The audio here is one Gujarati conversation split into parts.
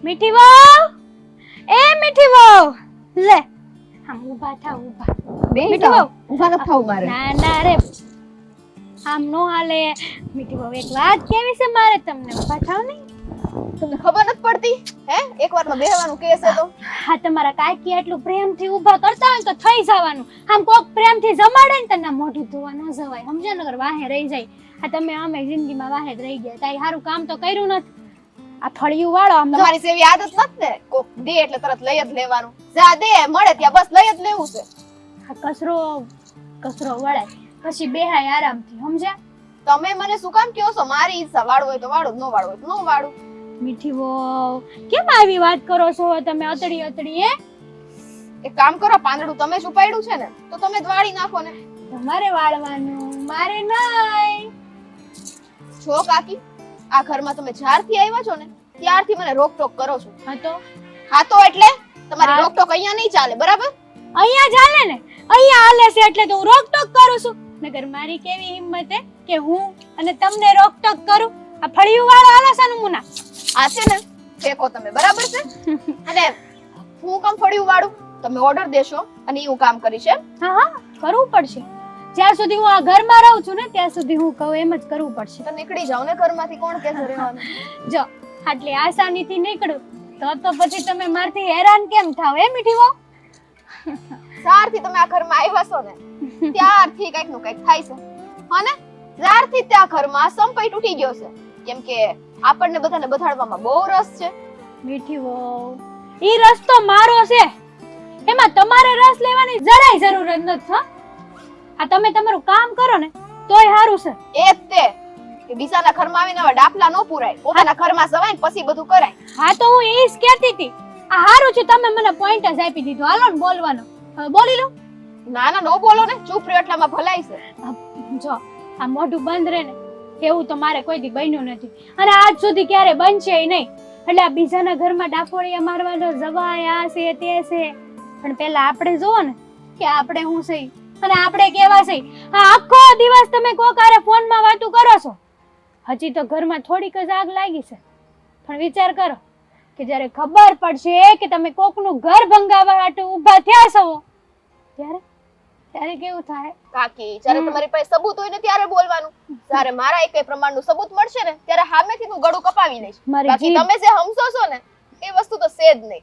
મીઠી વહુ, એ મીઠી વહુ, લે આમ ઊભા થાવ ઊભા. મીઠી વહુ ઊભા ન થાવ મારે. ના ના રે આમ નો હાલે. મીઠી વહુ એક વાત કેવી છે મારે તમને, ઊભા થાવ ને. તમને ખબર નથી પડતી હે? એકવારમાં બેહવાનું કે છે તો હા તમારા કાકી આટલું પ્રેમથી ઊભા કરતા હોય ને તો થઈ જવાનું. આમ કોક પ્રેમથી જમાડે ને તો ના મોઢું ધોવા ન જવાય, સમજ્યા? નગર વાહે રહી જાય. આ તમે અમે જિંદગીમાં વાહે જ રહી ગયા, કાઈ સારું કામ તો કર્યું નથી. આ ફળિયું વાળો આમ જો. તમારી સેવી આદત નથી ને, કોક દે એટલે તરત લઈ જ લેવાનું. જા દે મળે ત્યાં બસ લઈ જ લેવું છે. આ કચરો વળાય પછી બેહાય આરામથી, સમજ્યા? તમે મને શું કામ કહો છો? મારી ઈચ્છા, વાળવું હોય તો વાળું, ન વાળવું હોય તો ન વાળું. મીઠી વહુ કેમ આવી વાત કરો છો તમે અતડી હે? એક કામ કરો, પાંદડું તમે જ ઉપાડ્યું છે ને તો તમે જ વાળી નાખો ને. તમારે વાળવાનું, મારે નહીં. જો કાકી, આ ઘરમાં તમે જ્યારથી આવ્યા છો ને ત્યારથી મને રોકટોક કરો છો. હા તો એટલે તમારી રોકટોક અહીંયા નહીં ચાલે, બરાબર? અહીંયા ચાલે ને, અહીંયા હાલે છે એટલે તો હું રોકટોક કરું છું. નગર મારી કેવી હિંમત હે કે હું અને તમને રોકટોક કરું? આ ફળિયું વાળો હાલે છે ને મુના. આ છે ને ફેંકો તમે, બરાબર છે? અને હું કામ ફળિયું વાળું? તમે ઓર્ડર દેશો અને હું કામ કરીશ એમ? હા કરવું પડશે. જ્યાં સુધી હું આ ઘરમાં રહું છું ને ત્યાં સુધી હું કહું એમ જ કરવું પડશે. તો નીકળી જાવ ને ઘરમાંથી, કોણ કે છે રહેવાનું? જો આટલી આસાનીથી નીકળું તો પછી તમે મારથી હેરાન કેમ થાવ હે મીઠી વહુ? જ્યારથી તમે આ ઘરમાં આવ્યા છો ને ત્યારથી કઈક નું કઈક થાય છે. હા ને? જ્યારથી ત્યાં ઘરમાં સંપઈ તૂટી ગયો છે. કેમ કે આપણને બધાને બધાડવામાં બહુ રસ છે. મીઠી વહુ, ઈ રસ્તો મારો છે, એમાં તમારે રસ લેવાની જરાય જરૂર જ નથી. આ તમે તમારું કામ કરો ને તોય સારું છે. એ જ તે કે બીજાના ઘરમાં આવીને હવે ડાપલા ન પુરાય, પોતાના ઘરમાં સવાય ને પછી બધું કરાય. હા તો હું ઈ જ કહેતી હતી. આ સારું છે તમે મને પોઈન્ટ જ આપી દીધો. હાલો ને બોલવાનો, હવે બોલી લો. ના ના, નો બોલો ને, ચૂપ રહ્યો એટલામાં ભલાઈ છે. જો આ મોઢું બંધ રહે ને એવું તો મારે કોઈ દી બન્યું નથી અને આજ સુધી ક્યારે બનશે નહીં. એટલે આ બીજાના ઘરમાં ડાફોડિયા મારવાનો જવાય આ છે તે છે, પણ પેલા આપણે જોવો ને કે આપણે હું છે અને આપણે કેવા છે. આ આખો દિવસ તમે કોકારે ફોનમાં વાતું કરો છો, હજી તો ઘરમાં થોડીક જ આગ લાગી છે. પણ વિચાર કરો કે જ્યારે ખબર પડશે કે તમે કોકનું ઘર ભંગાવવા માટે ઊભા થયા છો ત્યારે કેવું થાય? કાકી, જ્યારે તમારી પાસે સબૂત હોય ને ત્યારે બોલવાનું. જ્યારે મારા એક પ્રમાણનું સબૂત મળશે ને ત્યારે સામેથી હું ગળું કપાવી લઈશ. બાકી તમે જે હમસો છો ને એ વસ્તુ તો છે જ નહીં.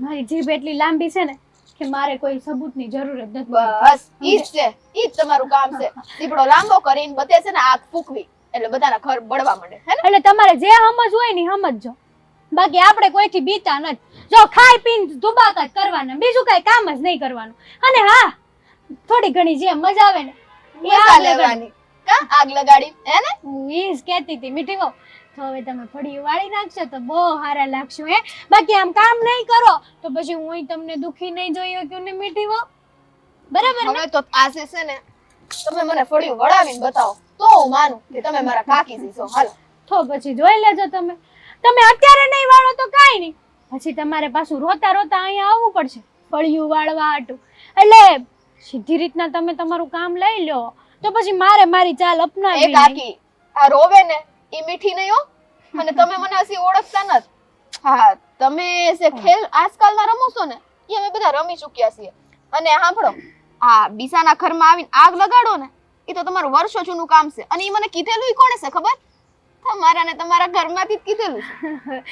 મારી જીભ એટલી લાંબી છે ને કે મારે કોઈ સબૂતની જરૂર જ નથી. બસ ઈ જ છે, ઈ જ તમારું કામ છે. દીપડો લાંબો કરીને બધે છે ને આગ ફૂકવી એટલે બધાના ઘર બળવા માંડે, હે ને? એટલે તમારે જે સમજ હોય ને સમજજો, બાકી આપણે કોઈથી બીતા નથી. જો ખાઈ પીને ધુબાકા જ કરવાના, બીજું કઈ કામ જ નહીં કરવાનું. અને હા, થોડી ઘણી જે મજા આવે ને એ મજા લેવાની. કા આગ લગાડી, હે ને? હું ઈ જ કહેતી હતી મીઠી વહુ. તો હવે તમે ફળિયું વાળી નાખશો તો બહુ સારા લાગશો હે. બાકી આમ કામ નહીં કરો તો પછી હું તમને દુખી નહીં જોઈ શકું ને મીઠી વહુ, બરાબર ને? હવે તો આજે છે ને તમે મને ફળિયું વળાવીને બતાવો તો હું માનું કે તમે મારા કાકી છો. હાલો તો પછી જોઈ લેજો. તમે અત્યારે નહીં વાળો તો કાઈ નહીં, પછી તમારે પાછું રોતા રોતા અહીંયા આવવું પડશે ફળિયું વાળવા હાટું. એટલે સીધી રીતના તમે તમારું કામ લઈ લો તો પછી મારે મારી ચાલ અપનાવી. એ કાકી, આ રોવે ને ઈ મીઠી નહીં હો, અને તમે મને હસી ઓળખતા નથી. હા, તમે જે ખેલ આજકાલના રમો છો ને એ અમે બધા રમી ચૂક્યા છીએ. અને સાંભળો, આ બીજાના ઘરમાં આવીને આગ લગાડો ને એ તો તમારું વર્ષો જૂનું કામ છે. અને ઈ મને કીધેલું કોણે છે ખબર? તમારા ને તમારા ઘરમાંથી જ કીધેલું છે.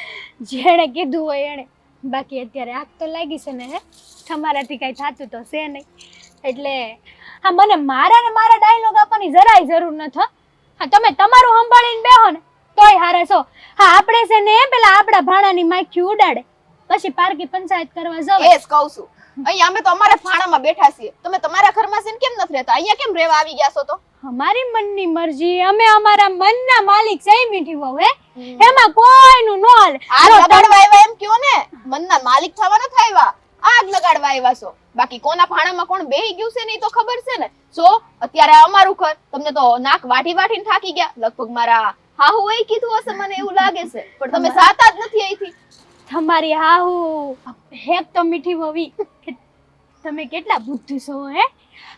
જેણે કીધું હોય એણે. બાકી અત્યારે આગ તો લાગી છે ને હે, તમારાથી કઈ થતું તો છે નહીં. એટલે હા, મને મારા ડાયલોગ આપવાની જરાય જરૂર નથી. હા, તમે તમારું સંભાળીને બેહો ને તોય હારે છો. હા, આપણે છે ને પેલા આપણા ભાણાની માખી ઉડાડે પછી પારકી પંચાયત કરવા જાવ. એ જ કહું છું. અહીંયા અમે તો અમારા ભાણામાં બેઠા છીએ, તમે તમારા ઘરમાં છે ને કેમ નથી રહેતા? અહીંયા કેમ રહેવા આવી ગયા છો? તો અમારી મનની મરજી, અમે અમારા મનના માલિક છે મીઠી વહુ. હે, એમાં કોઈનું નો હાલે. આગ લગાડવા આવ્યા એમ કયો ને, મનના માલિક થવા નથી આવ્યા, આગ લગાડવા આવ્યા છો. બાકી કોના ભાણામાં કોણ બેહી ગયું છે ને ઈ તો ખબર છે ને. જો અત્યારે અમારું ઘર, તમને તો નાક વાઢીને થાકી ગયા. લગભગ મારા હાહુ એ કીધું હશે મને એવું લાગે છે, પણ તમે જાતા જ નથી અહીંથી. તમારી હાહુ હેક તો મીઠી વવી, તમે કેટલા બુદ્ધિ છો હે.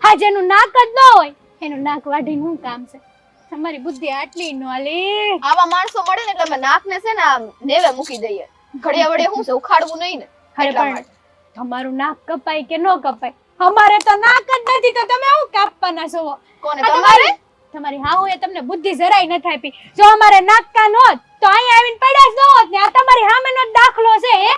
હા, જેનું નાક જ ન હોય એનું નાક વાઢીને શું કામ છે? તમારી બુદ્ધિ આટલી નો લે. આવા માણસો મળે ને એટલે અમે નાકને છે ને આમ નેવે મૂકી દઈએ. ઘડિયા વડે શું છે ઉખાડવું નહીં ને અરે એટલા પણ માટે. તમારું નાક કપાય કે ન કપાય, અમારે તો નાક જ નથી તો તમે શું કાપવાના છો? કોને આ તમારે તમારી હાઉ એ તમને બુદ્ધિ જરાય નથી આપી. જો અમારે નાક કાન હોત તો અહીંયા આવીને પડ્યા જ ન હોત ને. આ તમારી સામેનો જ દાખલો છે હે.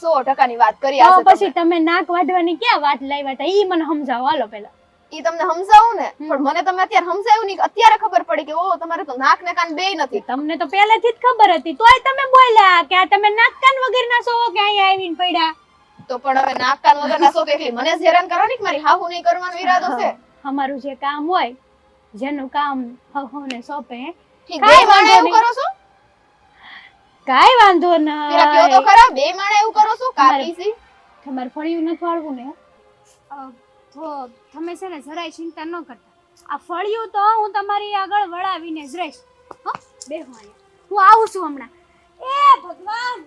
100% ની વાત કરી તો આ પછી તમે નાક વાઢવાની ક્યાં વાત લાવ્યા હતા ઈ મને સમજાવો હાલો પેલા. ઈ તમને સમજાવું ને પણ મને તમે અત્યારે સમજાયું નહીં અત્યારે ખબર પડી કે ઓ તમારે તો નાક ને કાન બેય નથી. તમને તો પહેલેથી જ ખબર હતી તોય તમે બોલ્યા કે આ તમે નાક કાન વગરના છો કે અહીંયા આવીને પડ્યા. તો પણ હવે નાક કાન વગરના છો તો એકલી મને જ હેરાન કરો ને કે મારી હાહુ નહીં કરવાનો ઈરાદો છે. અમારું જે કામ હોય જેનું કામ હહોને સોંપે ઠીક બે માણે એવું કરો છો કાઈ વાંધો પેલા કયો તો નહીં. ખરા બે માણે એવું કરો છો કાકી સી તમારે ફળિયું નથી વાળવું ને તો તમે છે ને જરાય ચિંતા ન કરતા. આ ફળિયું તો હું તમારી આગળ વળાવીને જ રહીશ. હો બેહો અહીંયા હું આવું છું હમણાં. એ ભગવાન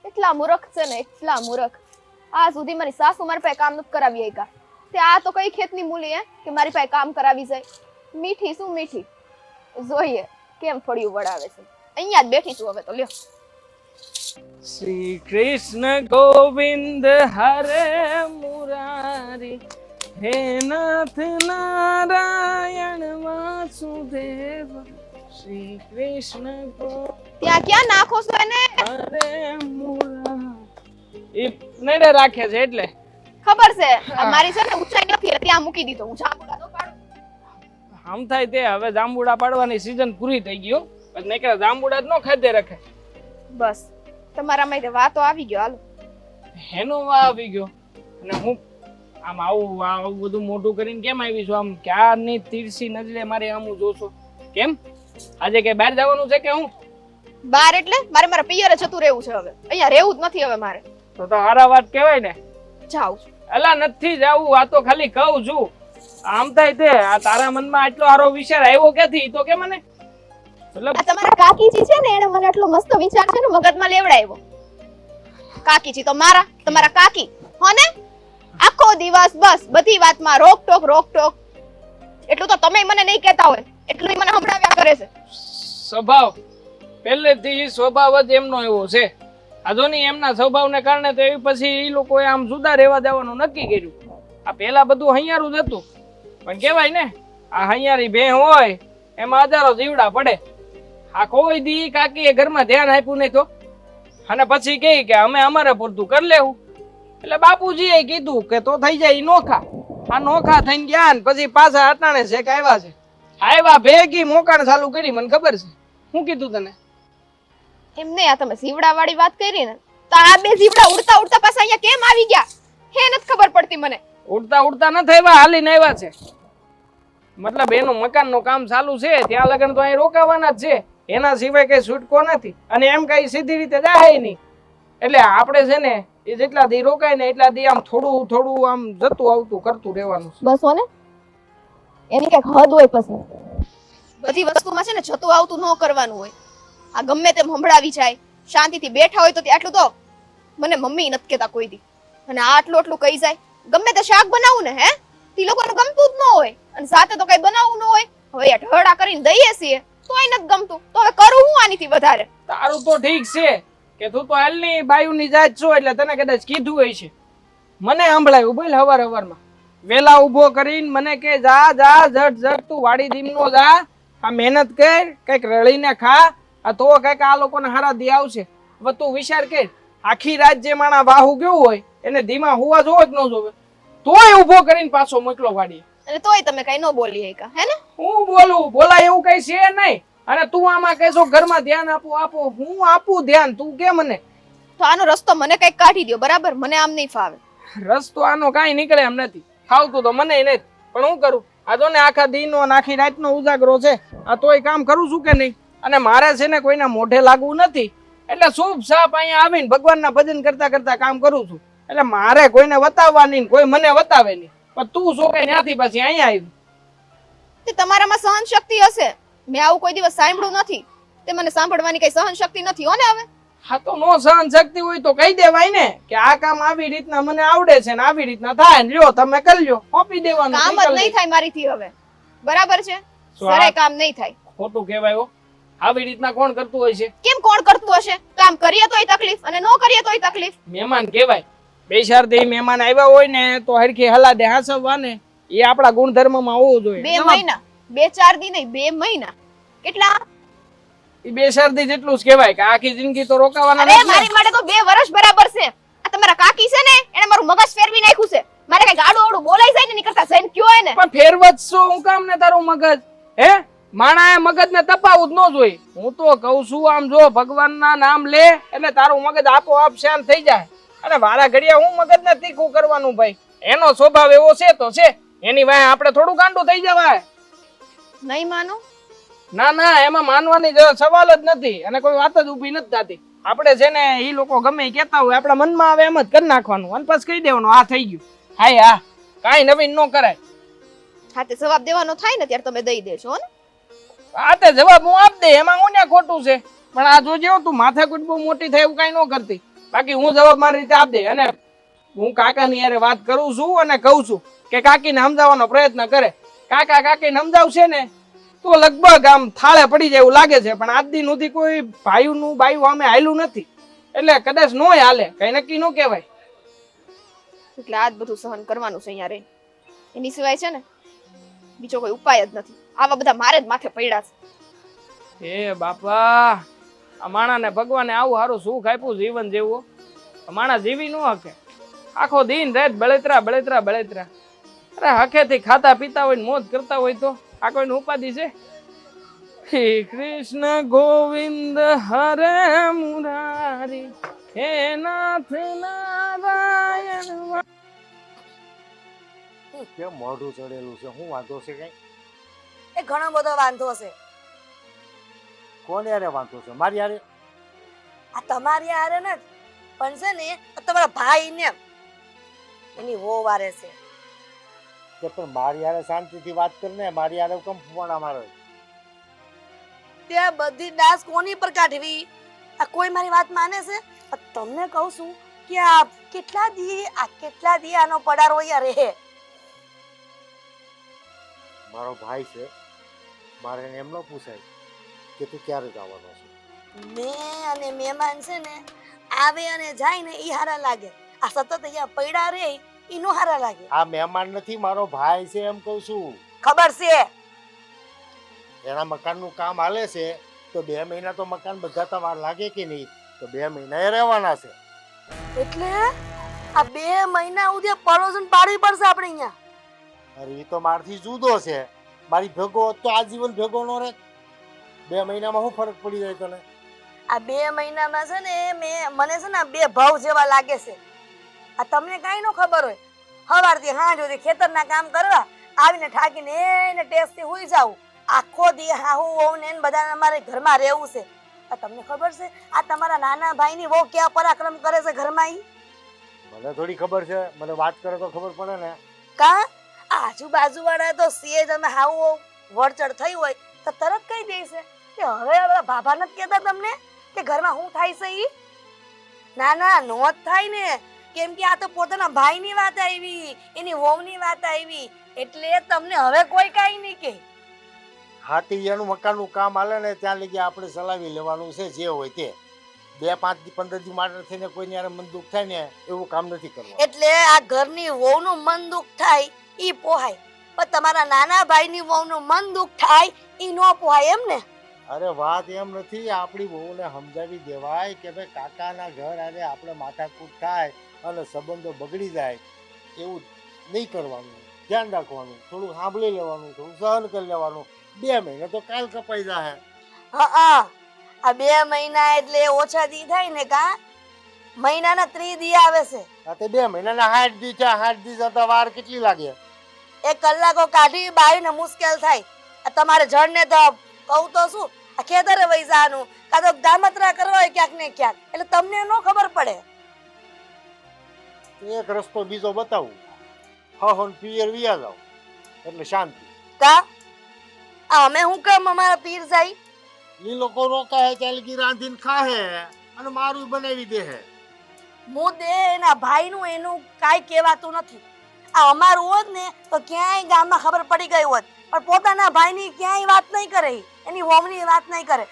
એટલા મૂર્ખ છે ને એટલા મૂર્ખ. આ સુધી મારી સાસુ મારી પાસે કામ નથી કરાવી એકા તે આ તો કઈ ખેતની મૂલી હે કે મારી પાસે કામ કરાવી જાય. મીઠી શું મીઠી જોઈએ કેમ ફળિયું વળાવે છે. અહીંયા જ બેઠી છું હવે તો લ્યો. શ્રી કૃષ્ણ ગોવિંદ હરે મુરારી હે નાથ નારાયણ વાસુદેવ શ્રી કૃષ્ણ ત્યાં ક્યાં નાખો છો એને હરે મુરારી એ નડે રાખે છે એટલે ખબર છે આ મારી છે ને ઊંચાઈ નથી એટલે ત્યાં મૂકી દીધો. હું જાંબુડા તો પાડું આમ થાય તે હવે જાંબુડા પાડવાની સીઝન પૂરી થઈ ગયો પછી નકરા જાંબુડા જ ન ખાધે રાખે. બસ તમારામાં તે વાતો આવી ગયો હાલો. હેનો વા આવી ગયો અને હું આમ આવું બધું મોટું કરીને કેમ આવી છું? આમ ક્યારની તીરસી નજરે મારે આમ જોશો કેમ? આજે કે બહાર જવાનું છે કે હું? બાર એટલે મારા પિયરે જતું રહેવું છે હવે. અહીંયા રહેવું જ નથી હવે મારે. તો હારા વાત કહેવાય ને. જાઉં છું. અલા નથી જાવું આ તો ખાલી કહું છું. આમ થાય તે આ તારા મનમાં આટલો સારો વિચાર આવ્યો ક્યાંથી તો કે મને? મતલબ આ તમારા કાકીજી છે ને એને મને આટલો મસ્ત વિચાર છે ને મગજમાં લેવડાવ્યો. કાકીજી તો તમારા કાકી હો ને આખો દિવસ બસ બધી વાતમાં રોક ટોક એટલું તો તમે મને નહીં કહેતા હોય એટલું મને સંભળાવ્યા કરે છે. સ્વભાવ પહેલેથી સ્વભાવ જ એમનો એવો છે. આધોની એમના સ્વભાવને કારણે તો એ પછી એ લોકોએ આમ જુદા રહેવા જવાનું નક્કી કર્યું. આ પહેલા બધું હૈયારું જ હતું પણ કહેવાય ને આ હૈયારી ભે હોય એમાં હજારો જીવડા પડે. આ કોઈ દી કાકી એ ઘરમાં ધ્યાન આપ્યું નહીં તો અને પછી કહે કે અમે અમારે પૂરતું કરી લેવું. એટલે બાપુજીએ કીધું કે તો થઈ જાય નોખા. આ નોખા થઈને ગયા ને પછી પાછા અટાણે છે કે આવ્યા ભેગી મોકાણ ચાલુ કરી. મને ખબર છે શું કીધું તને? એમ નહીં આ તમે જીવડા વાળી વાત કરી ને તો આ બે જીવડા ઉડતા ઉડતા પાછા અહીંયા કેમ આવી ગયા હે નથી ખબર પડતી મને. ઉડતા નથી આવ્યા હાલીને આવ્યા છે. મતલબ એનું મકાનનું કામ ચાલુ છે ત્યાં લગન તો અહીં રોકાવાના જ છે. એના સિવાય કઈ છૂટકો નથી અને એમ કઈ સીધી રીતે જાય નહીં. એટલે આપણે છે ને એ જેટલા દી રોકાય ને એટલા દી આમ થોડું આમ જતું આવતું કરતું રહેવાનું છે. બસ હો ને એની કઈક હદ હોય પછી બધી વસ્તુમાં છે ને જતું આવતું ન કરવાનું હોય. આ ગમે તેમ સંભળાવી જાય શાંતિથી બેઠા હોય તો આટલું તો મને મમ્મી નથી કહેતા કોઈ દી અને આટલું કહી જાય. ગમે તે શાક બનાવું ને હે તે લોકોને ગમતું જ ન હોય અને સાથે તો કઈ બનાવવું ન હોય. હવે આ ઢળા કરીને દઈએ છીએ તોય નથી ગમતું તો હવે કરું હું આનીથી વધારે. તારું તો ઠીક છે કે તું તો હાલની બાયુની જાત છો એટલે તને કદાચ કીધું હોય છે. મને સંભળાયું બોલ હવારમાં વેલા ઉભો કરીને મને કે જા ઝટ તું વાડી દીમનો જા આ મહેનત કર કઈક રળીને ખા આ તો કઈક આ લોકોને હારા દી આવશે. હવે તું વિચાર કર આખી રાત જે માણા વાહુ ગયું હોય એને ધીમા હોવા જોવે કે ન જોવે તોય ઉભો કરીને પાછો મોકલો વાડી. અને તોય તમે કઈ ન બોલી એકા હે ને? હું બોલાય એવું કઈ છે નહીં. અને તું આમાં કહેશો ઘરમાં ધ્યાન આપો હું આપું ધ્યાન તું કે મને? તો આનો રસ્તો મને કઈક કાઢી દો બરાબર. મને આમ નહીં ફાવે. રસ્તો આનો કાંઈ નીકળે એમ નથી. ફાવતું તો મને નહીં પણ હું કરું? આ તો ને આખા દીનો આખી રાતનો ઉજાગરો છે આ તોય કામ કરું છું કે નહીં. અને મારે છે ને કોઈના મોઢે લાગવું નથી એટલે શુભ સાપ અહીંયા આવીને ભગવાનના ભજન કરતા કામ કરું છું. એટલે મારે કોઈને વતાવવા નહીં કોઈ મને વતાવે નહીં. પણ તું શું કઈ ત્યાંથી પછી અહીંયા આવી? તે તમારામાં સહન શક્તિ હશે. મેં આવું કોઈ દિવસ સાંભળ્યું નથી. તે મને સાંભળવાની કઈ સહન શક્તિ નથી હો ને હવે. હા તો નો સહન શક્તિ હોય તો કહી દેવાય ને કે આ કામ આવી રીતના મને આવડે છે ને આવી રીતના થાય ને લ્યો તમે કરી લ્યો. આપી દેવાનું. કામ જ નહીં થાય મારીથી હવે બરાબર છે. શું આ? સરે કામ નહીં થાય. ખોટું કહેવાય હો. આવી રીતના કોણ કરતું હોય છે? કેમ કોણ કરતું હશે? કામ કરીએ તોય તકલીફ અને ન કરીએ તોય તકલીફ. મહેમાન કહેવાય. બેસારથી મહેમાન આવ્યા હોય ને તો હરખી હલા દે હાસવવા ને એ આપણા ગુણધર્મમાં હોવું જોઈએ. 2 મહિના, 2-4 દી નહીં, 2 મહિના. કેટલા? એ બેસારથી જેટલું જ કહેવાય કે આખી જિંદગી તો રોકાવાના અરે નથી ને. મારી માટે તો 2 વર્ષ બરાબર છે. આ તમારા કાકી છે ને એને મારું મગજ ફેરવી નાખ્યું છે. મારે કઈ ગાડું આવડું બોલાઈ જાય ને નીકળતા જઈને કયો હે ને. પણ ફેરવત શું હું કામ ને તારું મગજ? હે માણાએ મગજને તપાવું જ ન જોઈએ. હું તો કહું છું આમ જો ભગવાનના નામ લે એટલે તારું મગજ આપોઆપ શાંત થઈ જાય. અને વારા ઘડિયા હું મગજને તીખું કરવાનું ભાઈ. એનો સ્વભાવ એવો છે તો છે. એની વાંહે આપણે થોડું ગાંડું થઈ જવાય. નહીં માનો. ના ના એમાં માનવાની સવાલ જ નથી અને કોઈ વાત જ ઊભી નથી થતી. આપણે છે ને ઈ લોકો ગમે ઈ કહેતા હોય આપણા મનમાં આવે એમ જ કરી નાખવાનું અને પછી કહી દેવાનું આ થઈ ગયું. હાય હા કાંઈ નવીન ન કરાય. હા તે જવાબ દેવાનો થાય ને ત્યારે તમે દઈ દેજો હો ને. આ તે જવાબ હું આપ દે એમાં હું ત્યાં ખોટું છે. પણ આ જોજો તું માથાકૂટ બહુ મોટી થાય એવું કાંઈ ન કરતી. બાકી હું જવાબ મારી રીતે આપ દે. અને હું કાકાની યારે વાત કરું છું અને કહું છું કે કાકીને સમજાવવાનો પ્રયત્ન કરે. કાકા કાકીને સમજાવશે ને તો લગભગ આમ થાળે પડી જાય એવું લાગે છે. પણ આજ દિન સુધી કોઈ ભાઈનું બાયું અમે હાલ્યું નથી એટલે કદાચ નોય હાલે કઈ નક્કી ન કહેવાય. એટલે આ જ બધું સહન કરવાનું છે અહીંયા રહીને. એની સિવાય છે ને બીજો કોઈ ઉપાય જ નથી. આવા બધા મારે જ માથે પડ્યા છે. એ બાપા આ માણાને ભગવાને આવું સારું સુખ આપ્યું જીવન જેવું. માણા જીવી ન હકે. આખો દિન રાત બળેતરા બળેતરા બળેતરા. અરે હકેથી ખાતા પીતા હોય ને મોજ કરતા હોય તો આ કોઈને ઉપાધિ છે? હે કૃષ્ણ ગોવિંદ હરે મુરારી હે નાથ નારાયણ. કેમ મોઢું ચડેલું છે? શું વાંધો છે કઈ? એ ઘણો બધો વાંધો છે. કોને યારે વાંધો છે? મારી યારે? આ તમારી હારે ને પણ છે ને આ તમારા ભાઈ ને એની વહુ વારે છે. કે પણ મારી યારે શાંતિથી વાત કર ને. મારી યારે કેમ ફોના મારે? તે બધી ડાસ કોની પર કાઢવી? આ કોઈ મારી વાત માને છે? આ તમને કહું છું કે આ કેટલા દી આનો પડારો અહીંયા રહે. મારો ભાઈ છે, મારે એને એમ ન પૂછાય કે તું ક્યારે જવાનો છે. મેં અને મહેમાન છે ને આવે અને જાય ને ઈ હારા લાગે. આ સતત અહીંયા પડ્યા રહે ઈ નો હારા લાગે. આ મહેમાન નથી, મારો ભાઈ છે એમ કહું છું. ખબર છે એના મકાનનું કામ હાલે છે તો 2 મહિના તો મકાન બધા તમારે લાગે કે નહીં? તો 2 મહિના એ રહેવાના છે. એટલે આ 2 મહિના સુધી પડોશન પાડવી પડશે આપણે અહીંયા. અરે એ તો મારથી જુદો છે. મારી ભેગો તો આજીવન ભેગો નો રહે. 2 મહિનામાં શું ફરક પડી જાય તને? આ 2 મહિનામાં છે ને મને છે ને 2 ભાવ જેવા લાગે છે. આ તમને કાંઈ ન ખબર હોય. સવારથી સાંજ સુધી ખેતરના કામ કરવા આવીને ઠાકીને એને ટેસ્ટથી હુઈ જાવું. આખો દી હાહુ વહુ ને બધા અમારે ઘરમાં રહેવું છે. આ તમને ખબર છે આ તમારા નાના ભાઈની વહુ કેવા પરાક્રમ કરે છે ઘરમાં? ઈ મને થોડી ખબર છે. મને વાત કરે તો ખબર પડે ને. કા આજુબાજુ વાળા તો સીએ તમે હાવ વળચડ થઈ હોય તો તરત કહી દે છે કે હવે આ ભાભા નથી કહેતા તમને કે ઘરમાં શું થાય છે? ઈ ના ના નો જ થાય ને. કેમ કે આ તો પોતાના ભાઈની વાત આવી, એની વહુની વાત આવી એટલે તમને હવે કોઈ કાઈ નહીં કે. હાથી એનું મકાનનું કામ હાલે ને ત્યાં લગી આપણે ચલાવી લેવાનું છે જે હોય તે. 2, 5 દી 15 દી માટે થઈને કોઈની યારે મન દુઃખ થાય ને એવું કામ નથી કરવાનું. એટલે આ ઘરની વહુનું મન દુઃખ થાય ઈ પોહાય, પણ તમારા નાના ભાઈની વહુનું મન દુઃખ થાય ઈ નો પોહાય એમ ને? અરે વાત એમ નથી. આપણી વહુને સમજાવી દેવાય કે ભાઈ કાકાના ઘર આને આપણે માથાકૂટ થાય અને સંબંધો બગડી જાય એવું નહીં કરવાનું. ધ્યાન રાખવાનું, થોડું સાંભળી લેવાનું, થોડું સહન કરી લેવાનું. 2 મહિના તો કાલ કપાઈ જાય. હા આ 2 મહિના એટલે ઓછા દી થાય ને? કા મહિનાના 30 દી આવે છે. આ તે 2 મહિનાના 60 દી છે. 60 દી જતા વાર કેટલી લાગે? 1 કલાકો કાઢી બાવીને મુશ્કેલ થાય. આ તમારે જણને તો કહું તો શું આ ખેતરે વહી જવાનું કાં તો ગામત્રા કરવા હોય ક્યાંક ને ક્યાંક એટલે તમને ન ખબર પડે. એક રસ્તો બીજો બતાવું. હા પિયર વિયા જાવ એટલે શાંતિ. કા અમે હું કેમ અમારા પીર જાય? એ લોકો રોકાય ચાલકી રાંધીને ખાહે અને મારું બનાવી દે હે. મુદ્દે એના ભાઈનું એનું કાંઈ કહેવાતું નથી. આ અમારું હોત ને તો ક્યાંય ગામમાં ખબર પડી ગઈ હોત, પણ પોતાના ભાઈની ક્યાંય વાત નહીં કરે, એની વહુની વાત નહીં કરે.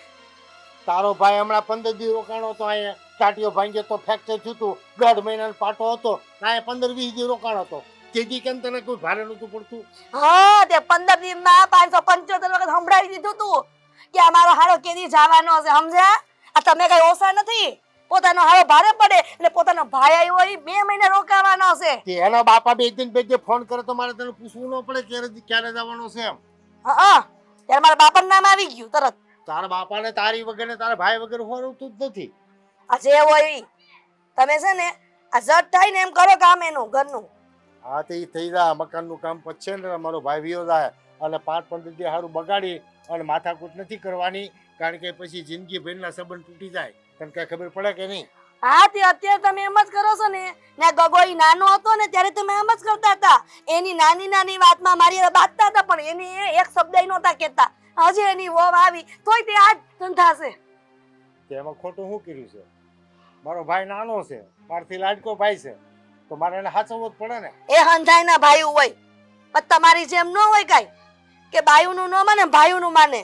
તારો ભાઈ હમણાં 15 દી રોકાણો હતો અહીંયા, ટાટીઓ ભાંગ્યો તો ફ્રેક્ચર થયું હતું, 1.5 મહિનાનો પાટો હતો, અહીંયા 15-20 દી રોકાણો હતો. તેથી કેમ તને કોઈ ભારે નહોતું પડતું? હા તે 15 દિનમાં 575 વખત સંભળાવી દીધું તું કે આ મારો હારો કેદી જવાનો હશે, સમજ્યા? આ તમે કઈ ઓછા નથી. પોતાનો હારો ભારે પડે એટલે પોતાનો ભાઈ આવ્યો હોય 2 મહિના રોકાવાનો હશે. કે એના બાપા બે દિન ફોન કરે તો મારે તને પૂછવું ન પડે ક્યારે જવાનો છે એમ? હા ત્યારે મારા બાપાનું નામ આવી ગયું તરત. તારા બાપાને તારી વગર ને તારા ભાઈ વગર હોરવતું જ નથી. આ જે હોય ઈ. તમે છે ને આ જટ થાય ને એમ કરો કામ એનું ઘરનું. હા તે ઈ થઈ જાય, મકાનનું કામ પતશે ને મારો ભાઈ વિયો જાય અને 5-15 દી હારું બગાડી અને માથાકૂટ નથી કરવાની, કારણ કે પછી જિંદગી ભરના સંબંધ તૂટી જાય. તને કઈ ખબર પડે કે નહીં? હા તે અત્યારે તમે એમ જ કરો છો ને. ને ગગોઈ નાનો હતો ને ત્યારે તમે એમ જ કરતા હતા. એની નાની નાની વાતમાં મારી હારે બાંધતા હતા, પણ એની એક શબ્દ નહોતા કહેતા. હજી એની વહુ આવી તોય તે આ જ ધંધા છે. તેમાં ખોટું શું કર્યું છે? મારો ભાઈ નાનો છે, મારથી લાડકો ભાઈ છે, તો મારે એને સાચવવો જ પડે ને. એ હંધાઈના ભાઈ હોય, પણ તમારી જેમ ન હોય કાઈ કે બાયુનું ન માને ભાઈનું માને.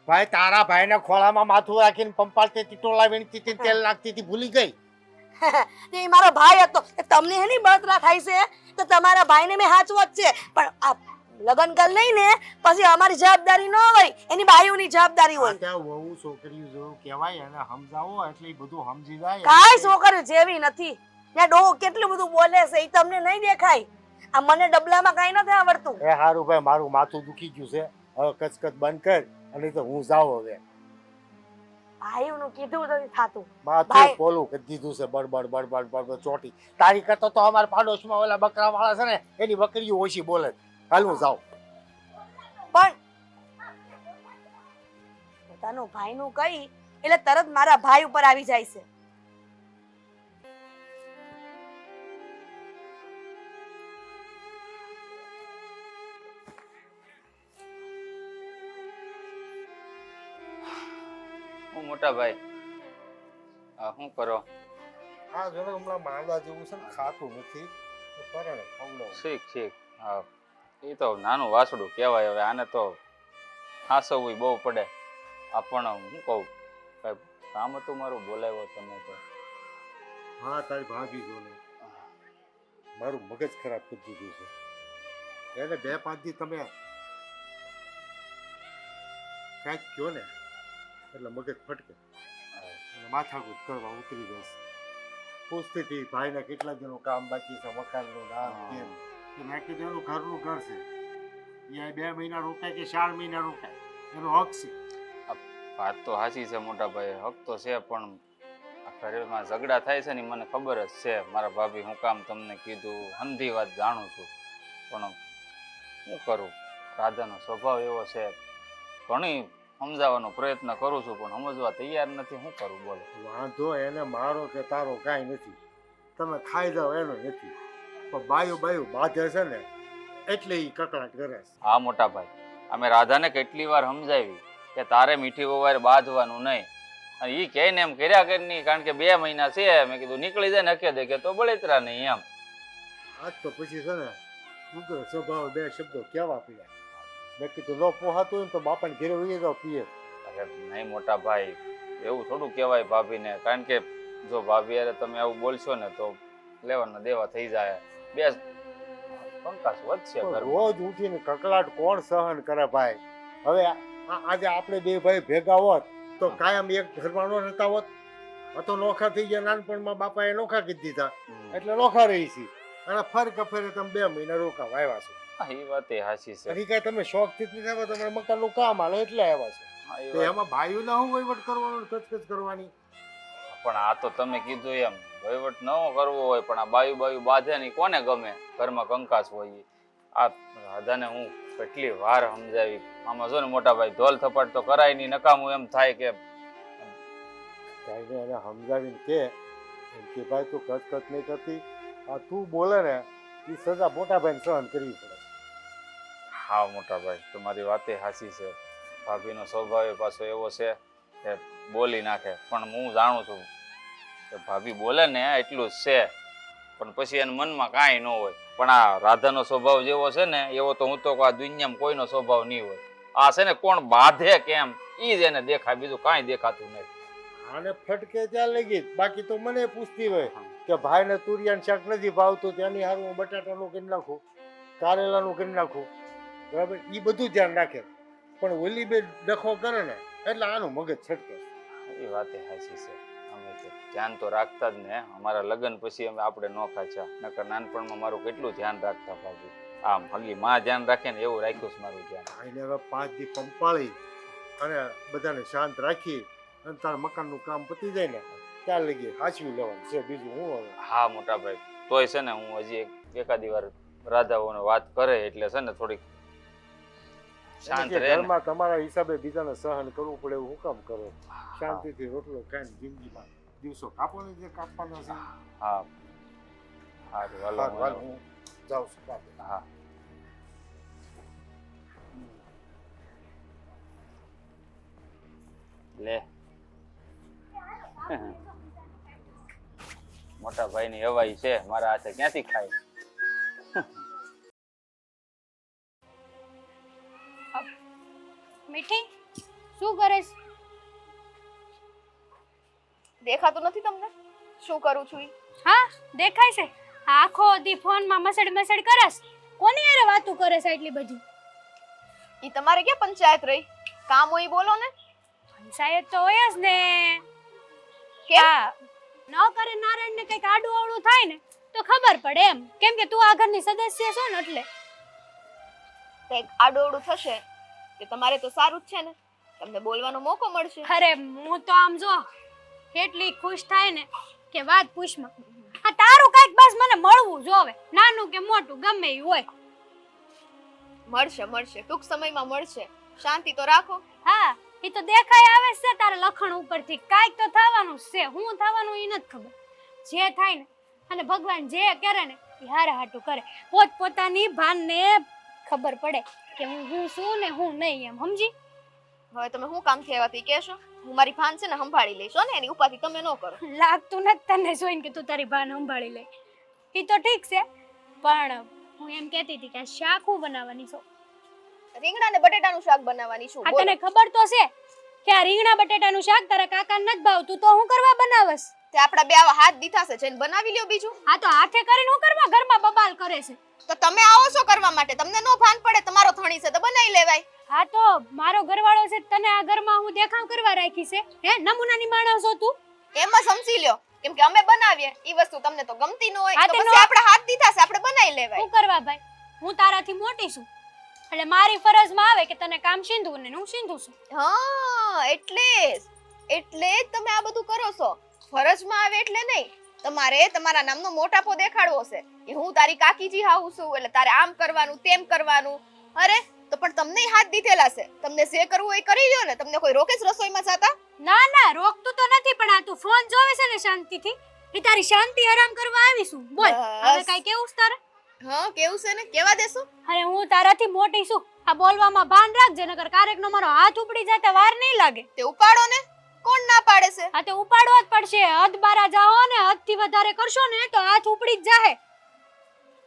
ભાઈ તારા ભાઈને ખોળામાં માથું રાખીને પંપાળતી હતી, ટોલા વીણતી હતી, તેલ નાખતી હતી, ભૂલી ગઈ? એ મારો ભાઈ હતો. તમને એની બળતરા થાય છે તો તમારા ભાઈને મેં સાચવો જ છે, પણ આ લગન કર લઈ ને પછી અમારી જવાબદારી ન હોય, એની બાયુની જવાબદારી હોય. ત્યાં વહુ છોકરીઓ જેવું કહેવાય, એને સમજાવો એટલે ઈ બધું સમજી જાય. કાંઈ છોકરીઓ જેવી નથી. ને ડોહો કેટલું બધું બોલે છે એ તમને નહીં દેખાય. આ મને ડબલામાં કાંઈ નથી આવડતું. એ હારું ભાઈ, મારું માથું દુખી ગયું છે, હવે કચકચ બંધ કર અને તો હું જાઉં હવે. ભાઈનું કીધું નથી થાતું. માથું ભાઈ. પોલું કરી દીધું છે, બડબડ બડબડ બડબડ ચોટી. તારી કરતા તો અમારા પાડોશમાં ઓલા બકરા વાળા છે ને, એની બકરીઓ ઓછી બોલે. હાલ હું જાઉં. પણ પોતાનું ભાઈનું કઈ એટલે તરત મારા ભાઈ ઉપર આવી જાય છે. હું મોટા ભાઈ શું કરો? હા જો હમણાં માંદા જેવું છે ને, ખાતું નથી તો પરણે ખવડાવું. શીખ હા, એ તો નાનું વાસડું કહેવાય. હવે આને તો હાસવવું બહુ પડે. આ પણ હું કહું, કઈ કામ હતું મારું, બોલાવ્યો તમે તો? હા તારી ભાભી જો ને, મારું મગજ ખરાબ કરી દીધું છે. એને 2-5 દી તમે કાંઈક કહો ને એટલે મગજ ફટકે અને માથાકૂટ કરવા ઉતરી જશે. પૂછતી હતી ભાઈને કેટલા દિનનું કામ બાકી છે, મકાનનું નામ કેમ, કે મેં કીધું એનું ઘરનું ઘર છે, અહીંયા 2 મહિના રોકાય કે 4 મહિના રોકાય, એનો હક છે. વાત તો સાચી છે મોટા ભાઈ, હક તો છે, પણ આ ઘરમાં ઝઘડા થાય છે ને મને ખબર જ છે. મારા ભાભી હું કામ તમને કીધું, હંધી વાત જાણું છું, પણ શું કરું, રાધાનો સ્વભાવ એવો છે. ઘણી સમજાવવાનો પ્રયત્ન કરું છું પણ સમજવા તૈયાર નથી. શું કરું બોલો? વાંધો એને મારો કે તારો કાંઈ નથી, તમે ખાઈ જાઓ એનો નથી, પણ બાયું બાંધે છે ને એટલે એ કકડાટ કરે છે. હા મોટા ભાઈ, અમે રાધાને કેટલી વાર સમજાવી કે તારે મીઠી વવારે બાંધવાનું નહીં, અને એ કહે ને એમ કર્યા કરી, કારણ કે 2 મહિના છે. મેં કીધું નીકળી જાય નકે દે કે તો બળેતરા નહીં એમ. આજ તો પછી છે ને ઉગ્ર સ્વભાવ 2 શબ્દો કહેવા પડ્યા. મેં કીધું ન પોહાતું હોય ને તો બાપાને ઘેરે ઉઈ જાવ પીએ. અરે નહીં મોટા ભાઈ, એવું થોડું કહેવાય ભાભીને, કારણ કે જો ભાભી યારે તમે આવું બોલશો ને તો લેવાના દેવા થઈ જાય, 2 કંકાસ વધશે ઘરમાં. રોજ ઉઠીને કકડાટ કોણ સહન કરે ભાઈ? હવે આજે આપણે 2 ભાઈ ભેગા હોત તો કાયમ એક ઘરમાં ન રહેતા હોત. આ તો નોખા થઈ ગયા, નાનપણમાં બાપાએ નોખા કીધી દીધા એટલે નોખા રહી છે. અને ફરક ફેરે તમે 2 મહિના રોકાવા આવ્યા છો. હા, એ વાત એ સાચી છે. અને કાંઈ તમે શોખથી જ નથી આવ્યા, તમારે મકાનનું કામ હાલે એટલે આવ્યા છો. હા, એ તો વાત. એમાં ભાઈઓના શું વહીવટ કરવાનો, કચકચ કરવાની? પણ આ તો તમે કીધું એમ વહીવટ ન કરવો હોય, પણ આ બાયું બાંધે નહીં કોને ગમે? ઘરમાં કંકાસ હોય. આ રાધાને હું કેટલી વાર સમજાવી. આમાં જો ને મોટા ભાઈ, ધોલ થપાટ તો કરાય નહીં, નકામું એમ થાય કે કાંઈને એને સમજાવીને એમ કે ભાઈ તું કચકચ નહીં કરતી, આ તું બોલે ને એ સજા મોટા ભાઈને સહન કરવી પડે. હા મોટા ભાઈ, તમારી વાતે સાચી છે. ભાભીનો સ્વભાવ પાછો એવો છે કે બોલી નાખે, પણ હું જાણું છું કે ભાભી બોલે ને એટલું જ છે, પણ પછી એના મનમાં કાંઈ ન હોય. પણ આ રાધાનો સ્વભાવ જેવો છે ને એવો તો હું તો આ દુનિયામાં કોઈનો સ્વભાવ નહીં હોય. આ છે ને કોણ બાંધે કેમ ઈ જ એને દેખાય, બીજું કાંઈ દેખાતું નથી. આને ફટકે ત્યાં લગી બાકી તો મને પૂછતી હોય કે ભાઈને તુરિયાનું શાક નથી ભાવતું તેની હારું હું બટાટાનું કરી નાખું, કારેલાનું કરી નાખું, બરાબર, એ બધું ધ્યાન રાખે. પણ ઓલી બે ડખો કરે ને એટલે આનું મગજ છટકે. એ વાતે સાચી છે. અમે તો ધ્યાન તો રાખતા જ ને. અમારા લગ્ન પછી અમે આપણે નો ખાચા, નકર નાનપણમાં મારું કેટલું ધ્યાન રાખતા ભાભી. આમ હગી માં ધ્યાન રાખે ને એવું રાખ્યું છે મારું ધ્યાન. એને હવે 5 દી પંપાળી અને બધાને શાંત રાખી અને તારા મકાનનું કામ પતી જાય ને ત્યાં લગી હાચવી લેવાનું છે. બીજું હું હવે હા મોટા ભાઈ, તોય છે ને હું હજી એકાદી વાર રાધાઓને વાત કરે એટલે છે ને થોડીક શાંત રહે ને. ઘરમાં તમારા હિસાબે બીજાને સહન કરવું પડે એવું હું કામ કરો? શાંતિથી રોટલો ખાઈને જિંદગીમાં દિવસો કાપો ને જે કાપવાના છે. હા સારું હાલો હારું, હાલ, હું જાઉં છું કાપે. હા લે મોટા ભાઈ ની હવાઈ છે, મારા હાથે ક્યાંથી ખાય. મીઠી શું કરેશ? દેખાતું નથી તમને શું કરું છું ઈ? હા દેખાય છે. આખો દી ફોનમાં મસડ મસડ કરસ. કોની હારે વાતું કરે છે એટલી બધી? ઈ તમારે ક્યાં પંચાયત રહી? કામ હોય ઈ બોલો ને. પંચાયત તો હોય જ ને. કેમ? હા, ન કરે નારાયણ ને કઈક આડું અવળું થાય ને તો ખબર પડે એમ. કેમ કે તું આ ઘરની સદસ્ય છો ને એટલે. કંઈક આડોઅવળું થશે કે તમારે તો સારું જ છે ને, તમને બોલવાનો મોકો મળશે. અરે હું તો આમ જો એટલી ખુશ થાય ને કે વાત પૂછમાં. આ તારું કઈક બસ મને મળવું જોવે, નાનું કે મોટું ગમે ઈ હોય. મળશે મળશે, ટૂંક સમયમાં મળશે. શાંતિ તો રાખો. હા એ તો દેખાય આવે છે તારા લખણ ઉપરથી. કાંઈક તો થવાનું છે. હું થવાનું ઈ નથી ખબર. જે થાય ને, અને ભગવાન જે કરે ને એ હારા હાટું કરે. પોતપોતાની ભાનને ખબર પડે કે હું શું ને હું નહીં એમ. સમજી? હવે તમે શું કામ થયા હતી કહેશો? હું મારી ભાન છે ને સંભાળી લઈશ હો ને, એની ઉપાધિ તમે ન કરો. લાગતું નથી તને જોઈને કે તું તારી ભાન સંભાળી લે. એ તો ઠીક છે, પણ હું એમ કહેતી હતી કે આ શાક હું બનાવવાની છું. રીંગણા ને બટેટાનું શાક બનાવવાની છું. આ બોલો. તને ખબર તો છે કે આ રીંગણા બટેટાનું શાક તારા કાકાને નથી ભાવતું તો હું કરવા બનાવસ? તે આપડા બે આવા હાથ દીધા છે, જઈને બનાવી લ્યો બીજું. આ તો હાથે કરીને હું કરવા ઘરમાં બબાલ કરે છે? તો તમે આવો છો કરવા માટે, તમને નો ભાન પડે? તમારો ધણી છે તો બનાવી લેવાય. હા તો મારો ઘરવાળો છે, તને આ ઘરમાં હું દેખાવ કરવા રાખી છે? હે નમૂનાની માણસ છો તું? એમ જ સમજી લ્યો, કેમ કે અમે બનાવીએ ઈ વસ્તુ તમને તો ગમતી ન હોય હા, તો તે પછી આપણે હાથ દીધા છે, આપણે બનાવી લેવાય. શું કરવા ભાઈ? હું તારાથી મોટી છું એટલે મારી ફરજમાં આવે કે તને કામ શીંધવું ને હું શીંધું છું. હા એટલે જ તમે આ બધું કરો છો. ફરજમાં આવે એટલે નહીં, તમારે તમારા નામનો મોટાપો દેખાડવો છે. એ હું તારી કાકીજી હાઉ છું એટલે તારે આમ કરવાનું તેમ કરવાનું. અરે તો પણ તમને હાથ દીધેલા છે, તમને જે કરવું હોય કરી લ્યો ને. તમને કોઈ રોકે છે રસોઈમાં જાતા? ના ના રોકતું તો નથી, પણ આ તું ફોન જોવે છે ને શાંતિથી, એ તારી શાંતિ હરામ કરવા આવીશું. બોલ હવે કાઈ કેવું છે તારે? હા કેવું છે ને, કેવા દેશું? અરે હું તારાથી મોટી છું, આ બોલવામાં ભાન રાખજે નકર કારેકનો મારો હાથ ઉપડી જાય તો વાર નહીં લાગે. તે ઉપાડો ને, કોણ ના પાડે છે? હા તો ઉપાડવો જ પડશે. હદ બારા જાઓ ને હદથી વધારે કરશો ને તો હાથ ઉપડી જ જાહે.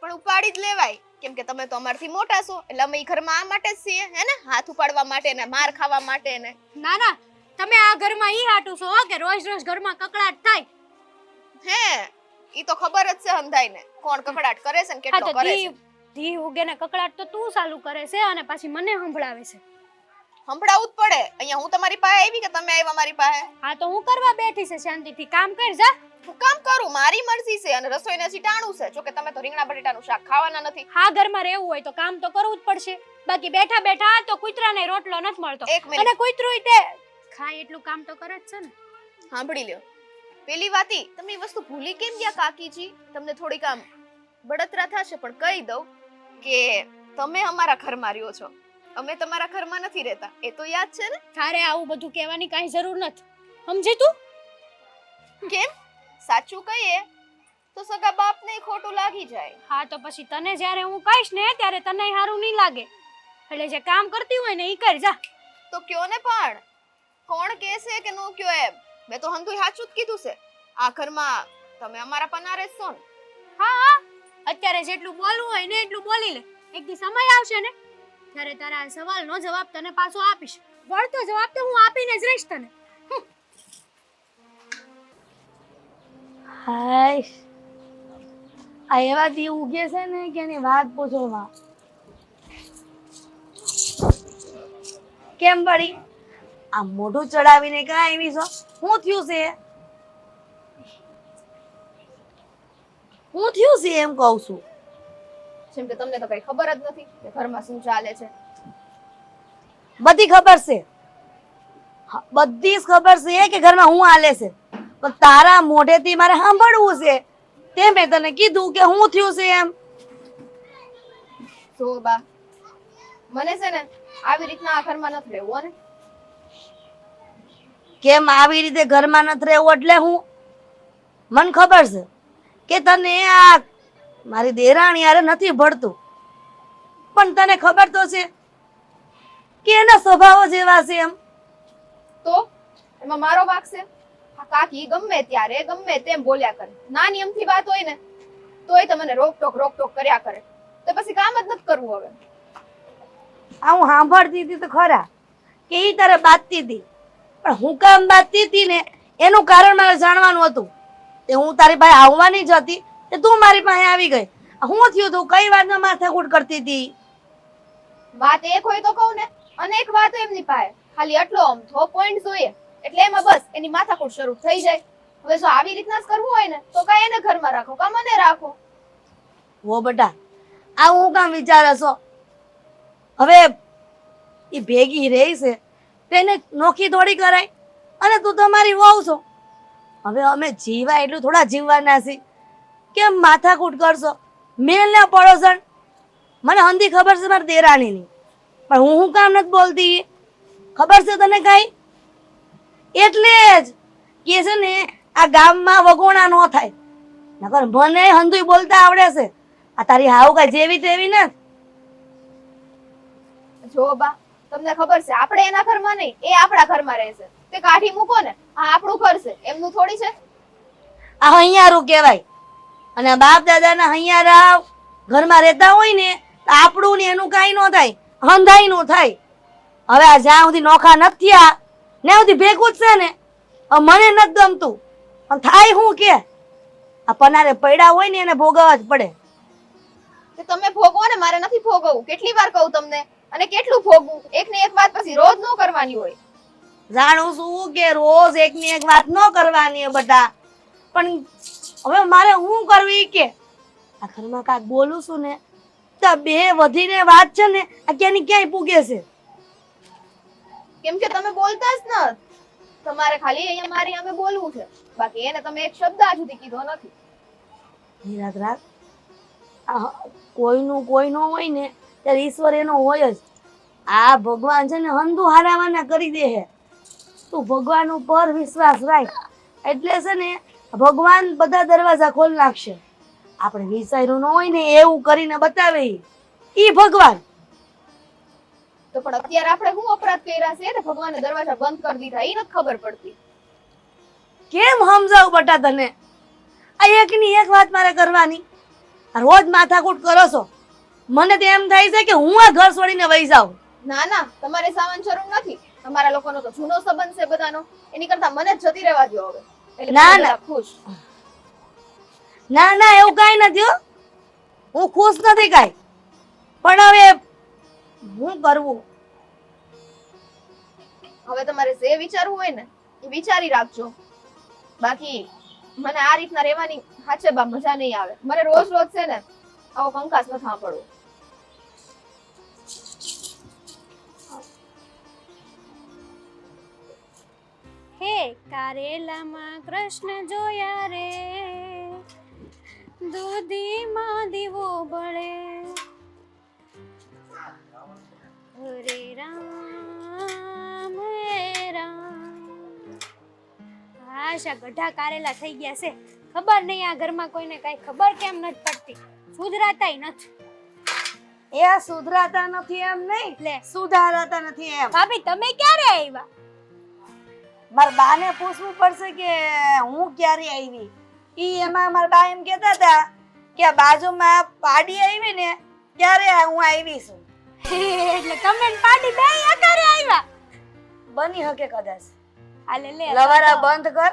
પણ ઉપાડી જ લેવાય, કેમ કે તમે તો અમારથી મોટા છો એટલે અમે ઈ ઘરમાં આ માટે જ છીએ હે ને, હાથ ઉપાડવા માટે ને માર ખાવા માટે ને. ના ના તમે આ ઘરમાં ઈ હાટું છો કે રોજ રોજ ઘરમાં કકળાટ થાય. હે ઈ તો ખબર જ છે હંધાઈને કોણ કકડાટ કરે છે ને હા કેટલો તો કરે છે. ધી ઉગે ને કકળાટ તો તું ચાલુ કરે છે અને પાછી મને સંભળાવે છે. સંભળાવું જ પડે. અહીંયા હું તમારી પાસે આવી કે તમે આવ્યા મારી પાસે? હા તો હું કરવા બેઠી છે, શાંતિથી કામ કર જા. હું કામ કરું, મારી મરજી છે અને રસોઈને હજી ટાણું છે. જો કે તમે તો રીંગણા બટેટાનું શાક ખાવાના નથી. હા ઘરમાં રહેવું હોય તો કામ તો કરવું જ પડશે. બાકી બેઠા બેઠા તો કૂતરાને રોટલો નથી મળતો. એક મિનિટ. અને કૂતરું તે ખાય એટલું કામ તો કરે જ છે ને. સાંભળી લ્યો. પેલી વાતી તમે એ વસ્તુ ભૂલી કેમ ગયા કાકીજી? તમને થોડીક આમ બળતરા થશે પણ કહી દઉં કે તમે અમારા ઘરમાં રહ્યો છો, અમે તમારા ઘરમાં નથી રહેતા. એ તો યાદ છે ને? તારે આવું બધું કહેવાની કાંઈ જરૂર નથી, સમજી તું? કેમ? સાચું કહીએ તો સગા બાપને ખોટું લાગી જાય. હા તો પછી તને જ્યારે હું કહીશ ને ત્યારે તને સારું નહીં લાગે. એટલે જે કામ કરતી હોય ને ઈ કર જા. તો કયો ને, પણ કોણ કહેશે કે નો કયો એમ? મેં તો હંધુય સાચું જ કીધું છે. આ ઘરમાં તમે અમારા પનારે જ છો ને. હા હા અત્યારે જેટલું બોલવું હોય ને એટલું બોલી લે. એક દી સમય આવશે ને ત્યારે તારા આ સવાલનો જવાબ તને પાછો આપીશ. વળતો જવાબ તો હું આપીને જ રહીશ તને. હાય, આ એવા દી ઉગે છે ને કે એની વાત પૂછો માં. કેમ વળી આ મોઢું ચડાવીને કાં આવી છો? શું થયું છે? હું થયું છે એમ કહું છું. જેમ કે તમને તો કઈ ખબર જ નથી કે ઘરમાં શું ચાલે છે. બધી ખબર છે, હા, બધી જ ખબર છે કે ઘરમાં હું હાલે છે, પણ તારા મોઢેથી મારે સાંભળવું છે. તે મેં તને કીધું કે હું થયું છે એમ. જો બા, મને છે ને આવી રીતના આ ઘરમાં નથી રહેવું હો ને. કેમ આવી રીતે ઘરમાં નથી રહેવું એટલે હું? મને ખબર છે કે તને આ મારી દેરાણી યારે નથી ભળતું, પણ તને ખબર તો છે કે એના સ્વભાવો જેવા છે એમ. તો એમાં મારો વાંક છે? આ કાકી ગમે ત્યારે ગમે તેમ બોલ્યા કરે. નાની અમથી વાત હોય ને તોય તમને રોકટોક કર્યા કરે. તો પછી કામ જ નથી કરવું હવે. આ હું સાંભળતી હતી તો ખરા કે ઈ તારે બાતતી હતી, પણ હું કામ બાતતી હતી ને એનું કારણ મારે જાણવાનું હતું. તે હું તારી પાસે આવવાની જ હતી તે તું મારી પાસે આવી ગઈ. શું થયું તું? કઈ વાતમાં માથાકૂટ કરતી હતી? વાત એક હોય તો કહું ને, અનેક વાત હોય એમની પાસે. ખાલી આટલો અમથો પોઈન્ટ જોઈએ એટલે એમાં બસ એની માથાકૂટ શરૂ થઈ જાય. હવે જો આવી રીતના જ કરવું હોય ને તો કાંઈ એને ઘરમાં રાખો કા મને રાખો. ઓ બેટા, આ હું કામ વિચારે છો? હવે એ ભેગી રહી છે તેને નોખી થોડી કરાય, અને તું તમારી વહુ છો. હવે અમે જીવા એટલું થોડા જીવવાના છીએ. કેમ માથાકૂટ કરશો? મેલ ના પડોસણ મને હંધી ખબર છે મારી દેરાણીની, પણ હું કામ નથી બોલતી? ખબર છે તને કઈ? એટલે જ કે છે ને આ ગામમાં વગોણા ન થાય, નકર મને હંધુય બોલતા આવડે છે. આ તારી હાવ કઈ જેવી તેવી ને. જો બા, તમને ખબર છે આપણે એના ઘરમાં નહીં, એ આપણા ઘરમાં રહેશે. તે કાઢી મૂકો ને, આ આપણું ઘર છે, એમનું થોડી છે. આ હૈયારું કહેવાય, અને બાપ દાદાના હૈયારા ઘરમાં રહેતા હોય ને તો આપણું ને એનું કાંઈ ન થાય, હંધાઈ નું થાય. હવે આ જ્યાં સુધી નોખા નથી થયા ને સુધી ભેગું જ છે ને. હવે મને નથી ગમતું, પણ થાય શું કે આ પનારે પડ્યા હોય ને એને ભોગવવા જ પડે. કે તમે ભોગવો ને, મારે નથી ભોગવવું. કેટલી વાર કહું તમને, અને કેટલું ભોગવું? એક ને એક વાત પછી રોજ ન કરવાની હોય. જાણું છું કે રોજ એકની એક વાત ન કરવાની બધા, પણ હવે મારે શું કરવું ઈ કે? આ ઘરમાં કાંઈક બોલું છું ને તો બે વધીને વાત છે ને આ ક્યાંની ક્યાંય પૂગે છે. કેમ કે તમે બોલતા જ નથી. તમારે ખાલી અહીંયા મારી સામે બોલવું છે, બાકી એને તમે એક શબ્દ આજ સુધી કીધો નથી. નિરાત રાત, આ કોઈનું કોઈ ન હોય ને ત્યારે ઈશ્વર એનો હોય જ. આ ભગવાન છે ને હંધુ હારાવાના કરી દે હે. તું ભગવાન ઉપર વિશ્વાસ રાખ, એટલે છે ને ભગવાન બધા દરવાજા ખોલી નાખશે. આપણે વિચાર્યું ન હોય ને એવું કરીને બતાવે ઈ ભગવાન. તો પણ અત્યારે આપણે શું અપરાધ કર્યા છે ને ભગવાને દરવાજા બંધ કરી દીધા, એ નથી ખબર પડતી. કેમ સમજાવું બટા તને? આ એકની એક વાત મારે કરવાની, આ રોજ માથાકૂટ કરો છો. મને તો એમ થાય છે કે હું આ ઘર છોડીને વહી જાઉં. ના ના, તમારે સામાન જરૂર નથી. તમારા લોકોનો તો જૂનો સંબંધ છે બધાનો, એની કરતા મને જ જતી રહેવા દો હવે. એટલે ના, તમે ના. બધા ખુશ. ના ના, એવું કાંઈ નથી હો. હું ખુશ નથી કાંઈ, પણ હવે શું કરવું? હવે તમારે જે વિચારવું હોય ને એ વિચારી રાખજો. બાકી મને આ રીતના રહેવાની સાચે બા મજા નહીં આવે. મને રોજ રોજ છે ને આવો કંકાસ ન સાંભળવો. હે કારેલામાં કૃષ્ણ જોયા રે, દૂધીમાં દીવો બળે. હરે રામ હે રામ. આશા ગઢા કારેલા થઈ ગયા છે. ખબર નહીં આ ઘરમાં કોઈને કઈ ખબર કેમ નથી પડતી, સુધરાતાય નથી. એ સુધરાતા નથી એમ નહીં, લે સુધારાતા નથી એમ. ભાભી તમે ક્યારે આવ્યા? મારા બાને પૂછવું પડશે કે હું ક્યારે આવી. ઈ એમાં મારા બા એમ કહેતા હતા કે આ બાજુમાં પાડી આવી ને ત્યારે હું આવી છું. એટલે તમે ને પાડી બે અકારે આવ્યા. બની હકે કદાચ. હાલે લે લવારા બંધ કર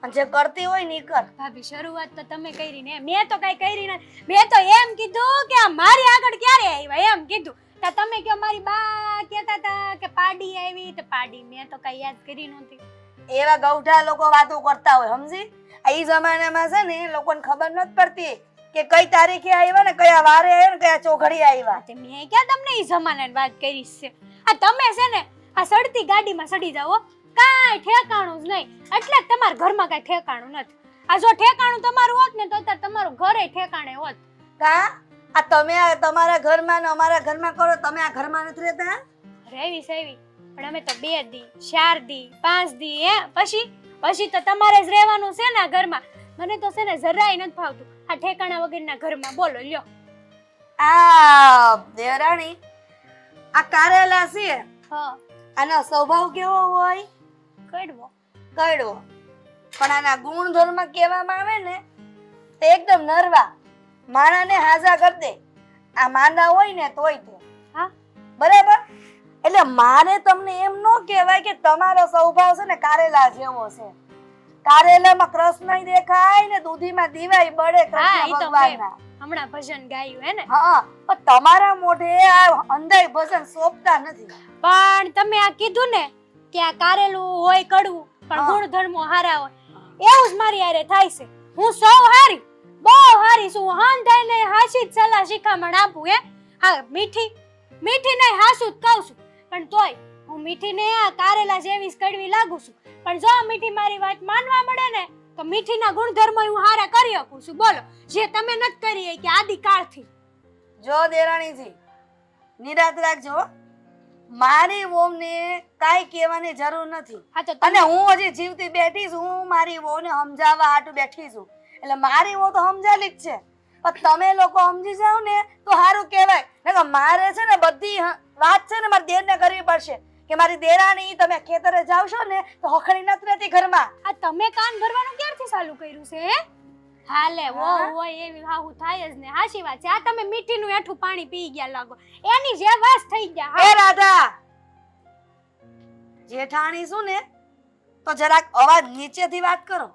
અને જે કરતી હોય ને ઈ કર. ભાભી શરૂઆત તો તમે કરી ને મેં તો કઈ કરી નથી. મેં તો એમ કીધું કે આ મારી આગળ ક્યારે આવ્યા એમ કીધું. તો તમે કયો મારી બા કહેતા હતા કે પાડી આવી તો પાડી મેં તો કઈ યાદ કરી નહોતી. એવા ગૌઠા લોકો વાતો કરતા હોય સમજી. આ ઈ જમાનામાં છે ને લોકોને ખબર નથી પડતી કે કઈ તારીખે આવ્યા ને કયા વારે આવ્યા ને કયા ચોઘડી આવ્યા. તે મેં ક્યાં તમને ઈ જમાનાની વાત કરી છે. આ તમે છે ને આ સડતી ગાડીમાં સડી જાઓ કાંઈ ઠેકાણું જ નહીં. એટલે જ તમારા ઘરમાં કાંઈ ઠેકાણું નથી. આ જો ઠેકાણું તમારું હોત ને તો અત્યારે તમારું ઘરે ઠેકાણે હોત. કા આ તમે તમારા ઘરમાં ને અમારા ઘરમાં કરો, તમે આ ઘરમાં નથી રહેતા? રેવી સેવી પણ અમે તો 2 દી 4 દી 5 દી પછી તો તમારે જ રહેવાનું છે ને આ ઘરમાં. મને તો છે ને જરાય નથી ફાવતું આ ઠેકાણા વગરના ઘરમાં. બોલો લ્યો. આ દેવરાણી આ કારેલા છે, હા આનો સ્વભાવ કેવો હોય? કડવો. કડવો. પણ આના ગુણધર્મ કહેવામાં આવે ને તો એકદમ નરવા, માણાને હાજા કરી દે. આ માંદા હોય ને તોય તે. હા બરાબર. એટલે મારે તમને એમ ન કહેવાય કે તમારો સ્વભાવ છે ને કારેલા જેવો છે. કારેલામાં કૃષ્ણ દેખાય ને દૂધીમાં દીવાય બળે હા કૃષ્ણ ઈ તો ભગવાનના. હમણાં ભજન ગાયું હે ને. હા પણ તમારા મોઢે આ અંધાઈ ભજન સોંપતા નથી. પણ તમે આ કીધું ને કે આ કારેલું હોય કડવું પણ હા. ગુણધર્મો હારા હોય એવું જ મારી હારે થાય છે. હું સૌ હારી બહુ હારી છું. હાન થઈને હાસી જ સલાહ શિખામણ આપું હે. હા મીઠી નહીં હાસું જ કહું છું પણ તોય હું મીઠીને આ કારેલા જેવી જ કડવી લાગુ છું. પણ જો મીઠી મારી વાત માનવા મળે ને તો મીઠીના ગુણધર્મો હું હારા કરી શકું છું. બોલો જે તમે નથી કરી કે આદિકાળથી. જો દેરાણીજી નિરાત રાખજો. મારી વહુને કાઈ કહેવાની જરૂર નથી. હા તો અને હું હજી જીવતી બેઠી છું. હું મારી વહુને સમજાવવા હાટુ બેઠી છું. એટલે મારી વહુ તો સમજાલી જ છે. પણ તમે લોકો સમજી જાવ ને તો સારું કહેવાય. નકર મારે છે ને બધી વાત છે ને મારી દેરને કરવી પડશે કે મારી દેરાણી તમે ખેતરે જાવશો ને તો હખણી નથી રહેતી ઘરમાં. આ તમે કાન ભરવાનું ક્યારથી ચાલુ કર્યું છે હે? હાલે વો હોય એવી હાહુ થાય જ ને. હાચી વાત છે. આ તમે મીઠીનું એઠું પાણી પી ગયા લાગો. એની જે વાસ થઈ ગયા. એ રાધા જેઠાણી શું ને તો જરાક અવાજ નીચેથી વાત કરો.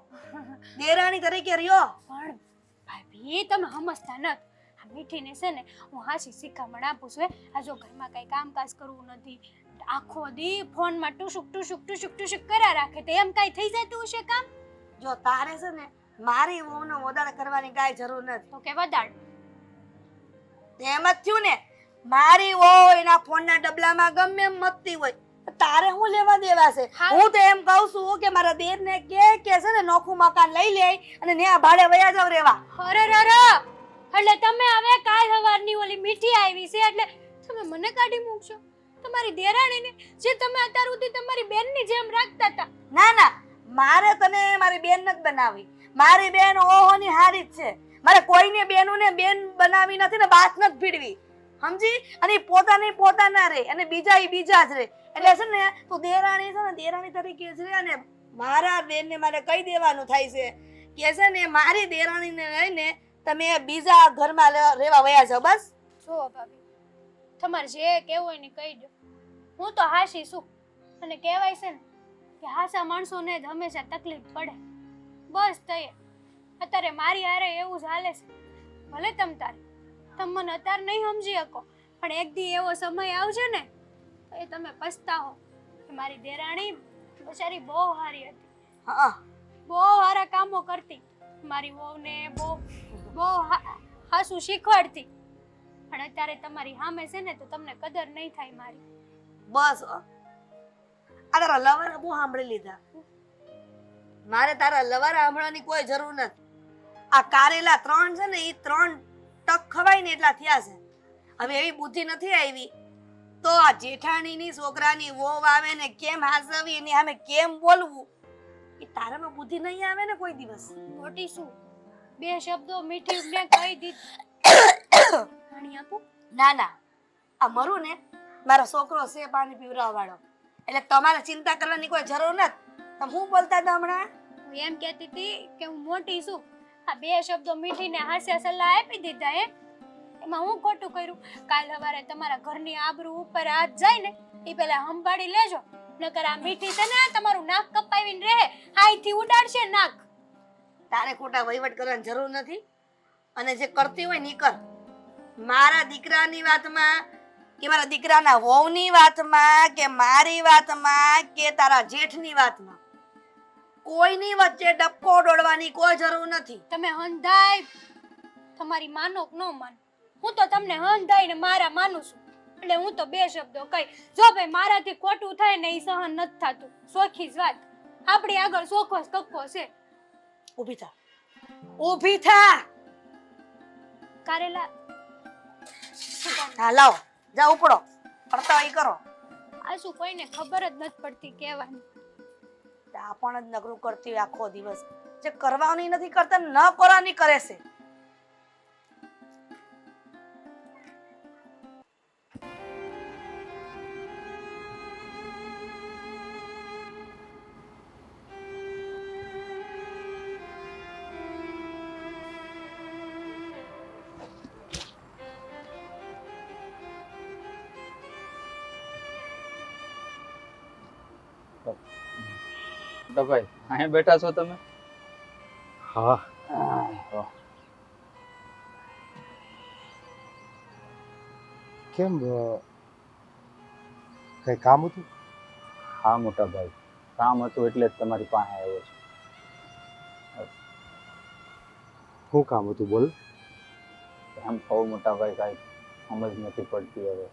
દેરાણી તરીકે રહ્યો. પણ ભાભી તમે સમજતા નથી. આ મીઠીને છે ને હું હાસી શિખામણ આપું છું. આ જો ઘરમાં કઈ કામકાજ કરવું નથી આખો દી ફોનમાં ટુસુક કર્યા રાખે તો એમ કઈ થઈ જતું હશે કામ? જો તારે છે ને મારી વહુનો વધારે કરવાની કાંઈ જરૂર નથી. તો કે વધારે એમ જ થયું ને. મારી વહુ એના ફોનના ડબલામાં ગમે એમ મતતી હોય તારે હું લેવા દેવા છે? હા. હું તો એમ કહું છું કે મારા દેરને કે છે ને નોખું મકાન લઈ લે અને ન્યા ભાડે વયા જાવ રેવા. અરે એટલે તમે હવે કાલ સવારની ઓલી મીઠી આવી છે એટલે તમે મને કાઢી મૂકશો? તમારી દેરાણીને જે તમે અત્યાર સુધી તમારી બેનની જેમ રાખતા હતા. ના ના મારે તને મારી બેન નથી બનાવી. મારી બેન ઓહોની હારી જ છે. મારે કોઈને બેનુને બેન બનાવી નથી ને બાત નથી ભીડવી. સમજી? અને પોતાના રે અને બીજા ઈ બીજા જ રે. એટલે છે ને તું દેરાણી છે ને દેરાણી તરીકે જ રે. અને મારા બેનને મારે કહી દેવાનું થાય છે કે છે ને મારી દેરાણીને લઈને તમે બીજા ઘરમાં રહેવા વયા જાવ. બસ જો ભાભી તમારે જે કેવું હોય ને કહી દો. હું તો હાસી છું અને કહેવાય છે ને કે હાસા માણસોને જ હંમેશા તકલીફ પડે. બસ તય અત્યારે મારી હારે એવું જ હાલે છે. ભલે તમે મને અત્યારે નહીં સમજી શકો પણ એક દી એવો સમય આવશે ને તો એ તમે પછતાવો કે મારી દેરાણી બચારી બહુ હારી હતી. હા બહુ સારા કામો કરતી. મારી વહુને બહુ હાસું શીખવાડતી. પણ અત્યારે તમારી સામે છે ને તો તમને કદર નહીં થાય મારી. બસ આ તારા લવારા બહુ સાંભળી લીધા. મારે તારા લવારા સાંભળવાની કોઈ જરૂર નથી. આ કારેલા 3 છે ને એ 3 ટક ખવાય ને એટલા થયા છે. હવે એવી બુદ્ધિ નથી આવી તો આ જેઠાણીની છોકરાની વહુ આવે ને કેમ હાસવી એની સામે કેમ બોલવું એ તારામાં બુદ્ધિ નહીં આવે ને કોઈ દિવસ. મોટી શું 2 શબ્દો મીઠી મેં કહી દીધું. પાણી આપું? ના ના આ મરું ને મારો છોકરો છે પાણી પીવડાવવા વાળો. એટલે તમારે ચિંતા કરવાની કોઈ જરૂર નથી. તમે શું બોલતા હતા હમણાં? હું એમ કહેતી હતી કે હું મોટી છું. આ 2 શબ્દો મીઠીને હાસ્ય સલાહ આપી દીધા એમાં હું ખોટું કર્યું? કાલ સવારે તમારા ઘરની આબરૂ ઉપર હાથ જાય ને એ પહેલા સંભાળી લેજો, નકર આ મીઠી છે ને તમારું નાક કપાવીને રહે, અહીંથી ઉડાડશે નાક. તારે ખોટા વહીવટ કરવાની જરૂર નથી, અને જે કરતી હોય ને ઈ કર. મારા દીકરાની વાતમાં કે મારા દીકરાના વહુની વાતમાં કે મારી વાતમાં કે તારા જેઠની વાતમાં કોઈની વચ્ચે ડબકો દોડવાની કોઈ જરૂર નથી. તમે હંધાય તમારી માનો કે ન માનો, હું તો તમને હંધાઈ ને મારા માનું છું, એટલે હું તો બે શબ્દો કહી. જો ભાઈ મારાથી ખોટું થાય ને એ સહન નથી થતું, સોખી જ વાત, આપણી આગળ સોખો જ કક્કો છે. ઊભી થા, ઊભી થા. કારેલા હા લાવો, જા ઉપડો, પડતા હોય ઈ કરો. આ શું કોઈને ખબર જ નથી પડતી કહેવાની. આ પણ જ નગરું કરતી હોય આખો દિવસ, જે કરવાની નથી કરતા ન કરવાની કરે છે. ભાઈ અહીંયા બેઠા છો તમે? હા. કેમ કઈ કામ હતું? હા મોટા ભાઈ, કામ હતું એટલે જ તમારી પાસે આવ્યો છું. શું કામ હતું બોલ? એમ કહું મોટા ભાઈ, કાંઈ સમજ નથી પડતી હવે.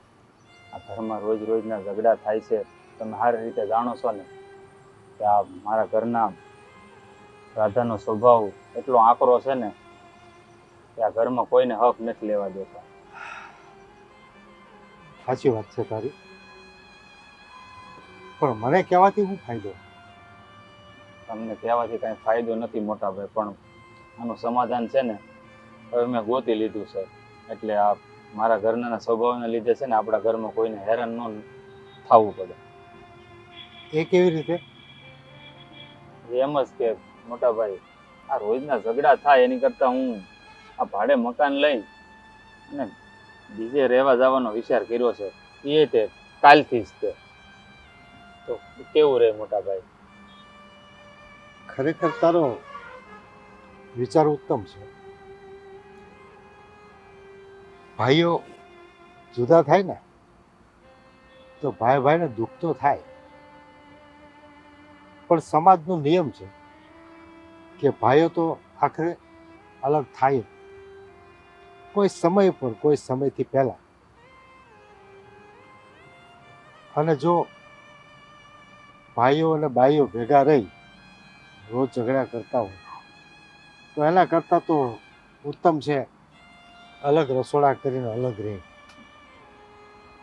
આ ઘરમાં રોજ રોજના ઝઘડા થાય છે, તમે સારી રીતે જાણો છો ને કે આ મારા ઘરના રાધાનો સ્વભાવ એટલો આકરો છે ને કે આ ઘરમાં કોઈને હક નથી લેવા દેતા. સાચી વાત છે તારી, પણ મને કહેવાથી શું ફાયદો? તમને કહેવાથી કાંઈ ફાયદો નથી મોટા ભાઈ, પણ આનું સમાધાન છે ને હવે મેં ગોતી લીધું છે. એટલે આ મારા ઘરના સ્વભાવને લીધે છે ને આપણા ઘરમાં કોઈને હેરાન ન થવું પડે. એ કેવી રીતે? એમ જ કે મોટા ભાઈ, આ રોજના ઝઘડા થાય એની કરતા હું આ ભાડે મકાન લઈ અને બીજે રહેવા જવાનો વિચાર કર્યો છે. એ તે કાલથી જ તે તો કેવું રહે મોટા ભાઈ? ખરેખર તારો વિચાર ઉત્તમ છે. ભાઈઓ જુદા થાય ને તો ભાઈ ભાઈને દુઃખ તો થાય, પણ સમાજનો નિયમ છે કે ભાઈઓ તો આખરે અલગ થાય, કોઈ સમય પર કોઈ સમયથી પહેલા. અને જો ભાઈઓ અને બાઈઓ ભેગા રહી રોજ ઝઘડા કરતા હોય તો એના કરતાં તો ઉત્તમ છે અલગ રસોડા કરીને અલગ રહે.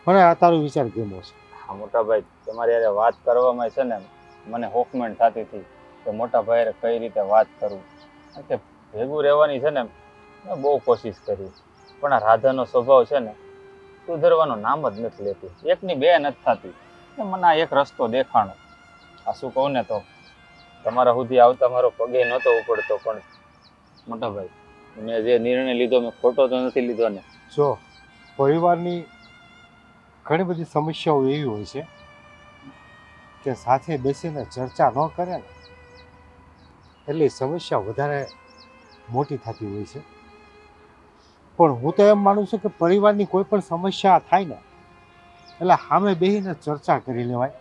મને આ તારો વિચાર ગમ્યો છે. હા મોટા ભાઈ, તમારી યારે વાત કરવામાં છે ને મને હોકમેન્ટ થતી હતી કે મોટા ભાઈ કઈ રીતે વાત કરું, કે ભેગું રહેવાની છે ને મેં બહુ કોશિશ કરી, પણ આ રાધાનો સ્વભાવ છે ને સુધરવાનું નામ જ નથી લેતી. એકની બે નથી થતી. મને આ એક રસ્તો દેખાણો. આ શું કહું ને તો તમારા સુધી આવતા મારો પગે નહોતો ઉપડતો, પણ મોટા ભાઈ મેં જે નિર્ણય લીધો મેં ખોટો તો નથી લીધો ને. જો પરિવારની ઘણી બધી સમસ્યાઓ એવી હોય છે કે સાથે બેસીને ચર્ચા ન કરે ને એટલે સમસ્યા વધારે મોટી થતી હોય છે. પણ હું તો એમ માનું છું કે પરિવારની કોઈ પણ સમસ્યા થાય ને એટલે સામે બેસીને ચર્ચા કરી લેવાય.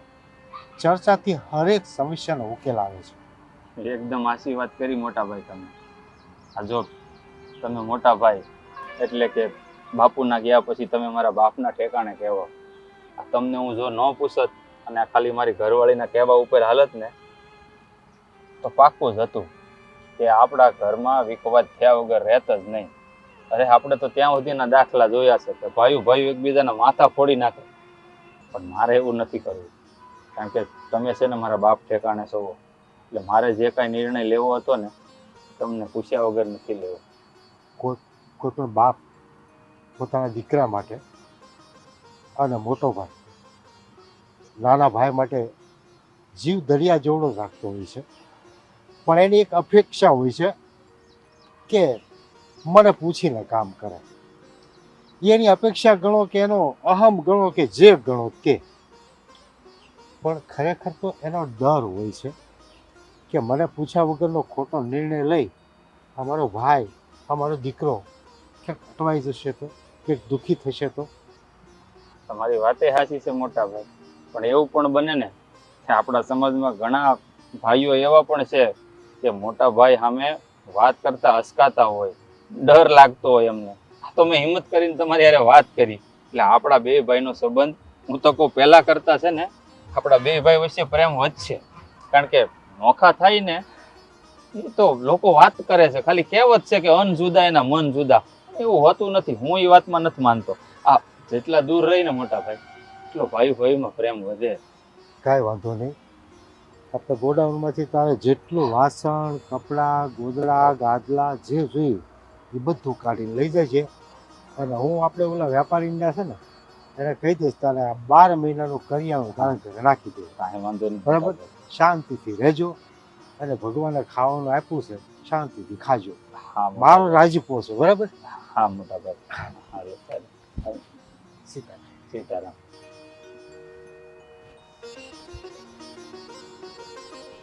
ચર્ચાથી હરેક સમસ્યાનો ઉકેલ આવે છે. એકદમ આશી વાત કરી મોટા ભાઈ તમે. આ જો તમે મોટા ભાઈ એટલે કે બાપુના ગયા પછી તમે મારા બાપના ઠેકાણે કહેવો. આ તમને હું જો ન પૂછત અને ખાલી મારી ઘરવાળીના કહેવા ઉપર હાલત ને તો પાક્કું જ હતું કે આપણા ઘરમાં વિખવાદ થયા વગર રહેત જ નહીં. અરે આપણે તો ત્યાં સુધીના દાખલા જોયા છે કે ભાઈઓ ભાઈઓ એકબીજાના માથા ફોડી નાખે, પણ મારે એવું નથી કરવું. કારણ કે તમે છે ને મારા બાપ ઠેકાણે છો, એટલે મારે જે કાંઈ નિર્ણય લેવો હતો ને તમને પૂછ્યા વગર નથી લેવો. કોઈ પણ બાપ પોતાના દીકરા માટે અને મોટો ભાઈ નાના ભાઈ માટે જીવ દરિયા જેવડો રાખતો હોય છે, પણ એની એક અપેક્ષા હોય છે કે મને પૂછીને કામ કરે. એની અપેક્ષા ગણો કે એનો અહમ ગણો કે જે ગણો કે, પણ ખરેખર તો એનો ડર હોય છે કે મને પૂછ્યા વગરનો ખોટો નિર્ણય લઈ અમારો ભાઈ અમારો દીકરો ક્યાંક અટવાઈ જશે તો, કંઈક દુઃખી થશે તો. તમારી વાતે સાચી છે મોટા ભાઈ, પણ એવું પણ બને ને કે આપણા સમાજમાં ઘણા ભાઈઓ એવા પણ છે કે મોટા ભાઈ સામે વાત કરતા અચકાતા હોય, ડર લાગતો હોય એમને. તો મેં હિંમત કરીને તમારી હારે વાત કરી, એટલે આપણા બે ભાઈનો સંબંધ હું તો કહું પહેલા કરતા છે ને આપણા બે ભાઈ વચ્ચે પ્રેમ વધશે. કારણ કે નોખા થાય ને એ તો લોકો વાત કરે છે, ખાલી કહેવત છે કે અન જુદા એના મન જુદા. એવું હોતું નથી, હું એ વાતમાં નથી માનતો. આ જેટલા દૂર રહીને મોટા ભાઈ એટલો ભાઈ ભાઈમાં પ્રેમ વધે. કાંઈ વાંધો નહીં, આપણે ગોડાઉનમાંથી તારે જેટલું વાસણ કપડાં ગોદડા ગાદલા જે જોયું એ બધું કાઢીને લઈ જાય છે. અને હું આપણે ઓલા વેપારીના છે ને એને કહી દઈશ તારે આ 12 મહિનાનું કરિયાણું તારે ઘરે રાખી દે. કાંઈ વાંધો નહીં બરાબર, શાંતિથી રહેજો અને ભગવાને ખાવાનું આપ્યું છે શાંતિથી ખાજો. હા મારો રાજીપો છે. બરાબર, હા મોટા ભાઈ. સીતારામ. સીતારામ.